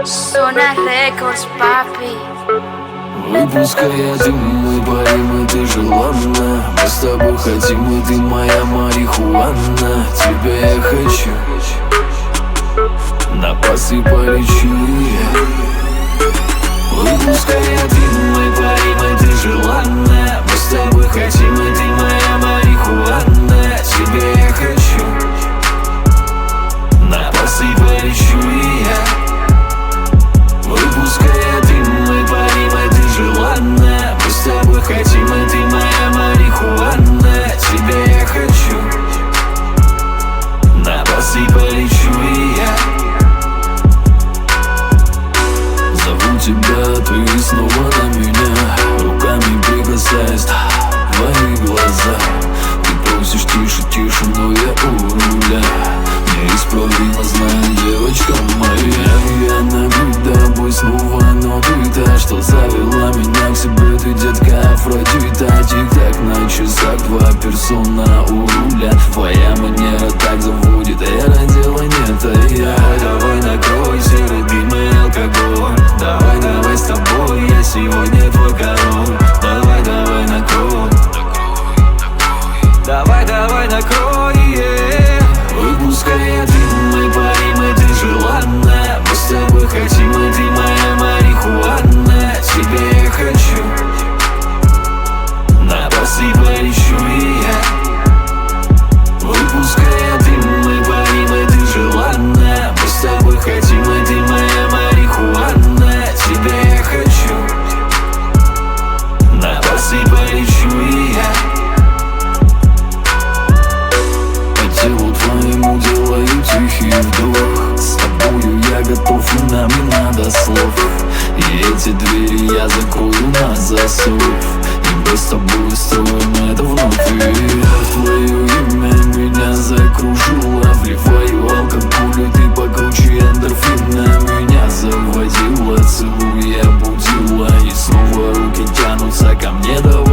Zona Records, papi. Выпуская дым, мы парим, и ты желанна. Мы с тобой хотим, и ты моя марихуана. Тебя я хочу, на пасы полечу. Выпуская дым, мы парим, и ты желанна. Мы с тобой хотим, и ты моя марихуана. Тебя я хочу, на пасы полечу. Выпуская дым, мы парим, и ты желанна. Мы с тобой хотим, и ты моя марихуана. Тебя я хочу, на басы полечу я. Зову тебя, ты снова на меня, руками прикасаясь твои глаза. Ты просишь тише, тише, но я у руля. Неисправимо знаю, девочка моя. Я набит тобой снова, но ты та, что завела меня к себе. Ты, детка, Афродита. Тик-так на часах, твоя персона у руля. Твоя манера так заводит, а я надела нет, а я. Давай накрой серый дым и алкоголь. Давай, давай с тобой, я сегодня твой король. Давай, давай накрой. Давай, давай накрой, yeah. Выпуская дым, мы парим, и ты желанна. Мы с тобой хотим, и ты моя марихуана. Тебя я хочу, на басы полечу я. Выпуская дым, мы парим, и ты желанна. Мы с тобой хотим, и ты моя марихуана. Тебя я хочу, на басы полечу я. Телу твоему делаю тихий вдох. С тобою я готов, и нам не надо слов. И эти двери я закрою на засов. И мы с тобой строим это вновь. И твое имя меня закружило. Вливаю алкоголь, и ты покруче эндорфина. Меня заводила, целуя, будила. И снова руки тянутся ко мне, давай.